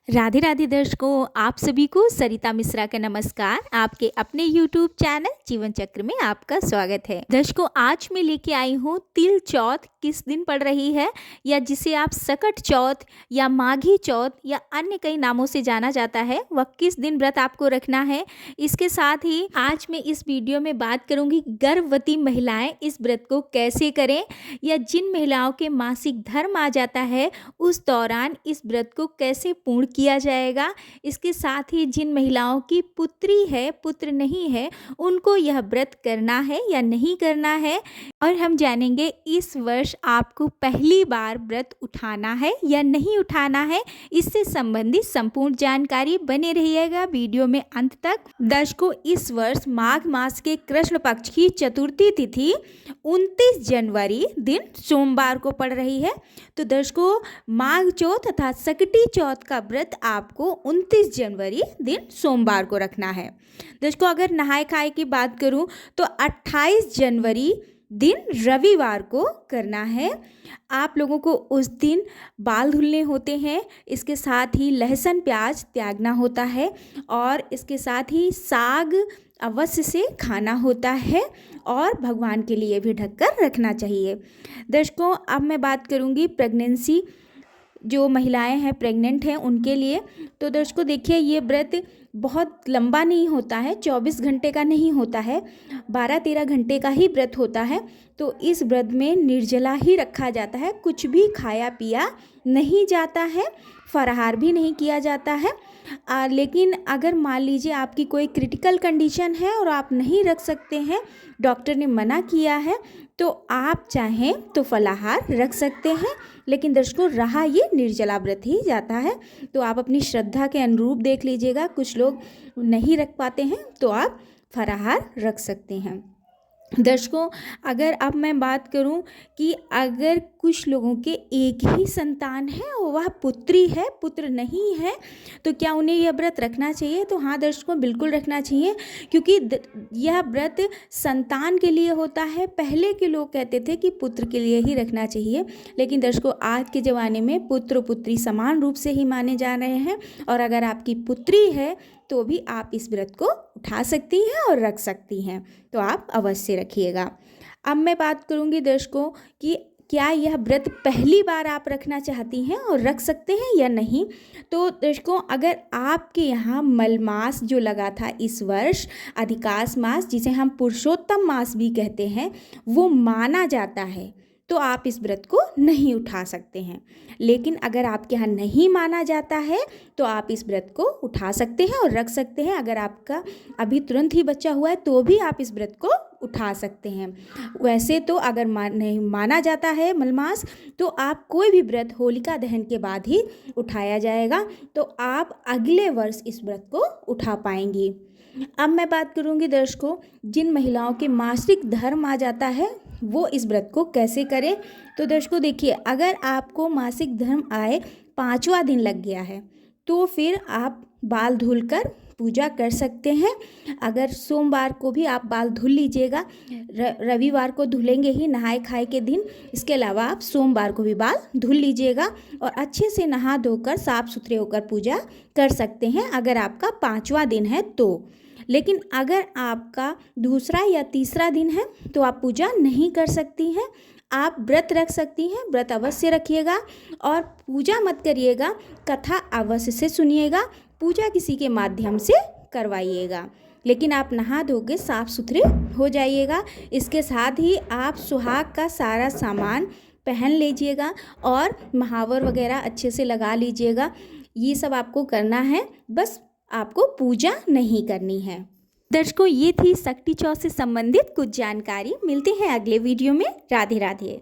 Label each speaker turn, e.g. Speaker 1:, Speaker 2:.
Speaker 1: राधे राधे दर्शकों, आप सभी को सरिता मिश्रा का नमस्कार। आपके अपने YouTube चैनल जीवन चक्र में आपका स्वागत है। दर्शकों, आज मैं लेके आई हूँ तिल चौथ किस दिन पड़ रही है, या जिसे आप सकट चौथ या माघी चौथ या अन्य कई नामों से जाना जाता है, वह किस दिन व्रत आपको रखना है। इसके साथ ही आज मैं इस वीडियो में बात करूंगी गर्भवती महिलाएं इस व्रत को कैसे करें, या जिन महिलाओं के मासिक धर्म आ जाता है उस दौरान इस व्रत को कैसे पूर्ण किया जाएगा। इसके साथ ही जिन महिलाओं की पुत्री है, पुत्र नहीं है, उनको यह व्रत करना है या नहीं करना है। और हम जानेंगे इस वर्ष आपको पहली बार व्रत उठाना है या नहीं उठाना है। इससे संबंधित संपूर्ण जानकारी बने रहिएगा वीडियो में अंत तक। दर्शकों, इस वर्ष माघ मास के कृष्ण पक्ष की चतुर्थी तिथि 29 जनवरी दिन सोमवार को पड़ रही है। तो दर्शकों, माघ चौथ तथा सकटी चौथ का व्रत आपको 29 जनवरी दिन सोमवार को रखना है। दर्शकों, अगर नहाय खाए की बात करूं तो 28 जनवरी दिन रविवार को करना है। आप लोगों को उस दिन बाल धुलने होते हैं। इसके साथ ही लहसुन प्याज त्यागना होता है, और इसके साथ ही साग अवश्य से खाना होता है, और भगवान के लिए भी ढककर रखना चाहिए। दर्शकों, अब मैं बात करूंगी प्रेगनेंसी, जो महिलाएं हैं प्रेग्नेंट हैं उनके लिए। तो दर्शकों देखिए, ये व्रत बहुत लंबा नहीं होता है, 24 घंटे का नहीं होता है, 12-13 घंटे का ही व्रत होता है। तो इस व्रत में निर्जला ही रखा जाता है, कुछ भी खाया पिया नहीं जाता है, फलाहार भी नहीं किया जाता है। लेकिन अगर मान लीजिए आपकी कोई क्रिटिकल कंडीशन है और आप नहीं रख सकते हैं, डॉक्टर ने मना किया है, तो आप चाहें तो फलाहार रख सकते हैं। लेकिन दर्शकों, रहा ये निर्जला व्रत ही जाता है। तो आप अपनी श्रद्धा के अनुरूप देख लीजिएगा। कुछ लोग नहीं रख पाते हैं तो आप फलाहार रख सकते हैं। दर्शकों, अगर अब मैं बात करूं कि अगर कुछ लोगों के एक ही संतान है और वह पुत्री है, पुत्र नहीं है, तो क्या उन्हें यह व्रत रखना चाहिए? तो हाँ दर्शकों, बिल्कुल रखना चाहिए, क्योंकि यह व्रत संतान के लिए होता है। पहले के लोग कहते थे कि पुत्र के लिए ही रखना चाहिए, लेकिन दर्शकों आज के ज़माने में पुत्र पुत्री समान रूप से ही माने जा रहे हैं। और अगर आपकी पुत्री है तो भी आप इस व्रत को उठा सकती हैं और रख सकती हैं, तो आप अवश्य रखिएगा। अब मैं बात करूंगी दर्शकों कि क्या यह व्रत पहली बार आप रखना चाहती हैं और रख सकते हैं या नहीं। तो दर्शकों, अगर आपके यहाँ मलमास जो लगा था इस वर्ष, अधिकांश मास जिसे हम पुरुषोत्तम मास भी कहते हैं, वो माना जाता है, तो आप इस व्रत को नहीं उठा सकते हैं। लेकिन अगर आपके यहाँ नहीं माना जाता है तो आप इस व्रत को उठा सकते हैं और रख सकते हैं। अगर आपका अभी तुरंत ही बच्चा हुआ है तो भी आप इस व्रत को उठा सकते हैं। वैसे तो अगर नहीं माना जाता है मलमास, तो आप कोई भी व्रत होलिका दहन के बाद ही उठाया जाएगा, तो आप अगले वर्ष इस व्रत को उठा पाएंगी। अब मैं बात करूंगी दर्शकों, जिन महिलाओं के मासिक धर्म आ जाता है वो इस व्रत को कैसे करें। तो दर्शकों देखिए, अगर आपको मासिक धर्म आए 5वां दिन लग गया है तो फिर आप बाल धुलकर पूजा कर सकते हैं। अगर सोमवार को भी आप बाल धुल लीजिएगा, रविवार को धुलेंगे ही नहाए खाए के दिन, इसके अलावा आप सोमवार को भी बाल धुल लीजिएगा और अच्छे से नहा धोकर साफ सुथरे होकर पूजा कर सकते हैं, अगर आपका 5वां दिन है तो। लेकिन अगर आपका दूसरा या तीसरा दिन है तो आप पूजा नहीं कर सकती हैं। आप व्रत रख सकती हैं, व्रत अवश्य रखिएगा, और पूजा मत करिएगा, कथा अवश्य से सुनिएगा, पूजा किसी के माध्यम से करवाइएगा। लेकिन आप नहा धोके साफ सुथरे हो जाइएगा। इसके साथ ही आप सुहाग का सारा सामान पहन लीजिएगा और महावर वगैरह अच्छे से लगा लीजिएगा। ये सब आपको करना है, बस आपको पूजा नहीं करनी है। दर्शकों, ये थी सकटी चौथ से संबंधित कुछ जानकारी। मिलते हैं अगले वीडियो में। राधे राधे।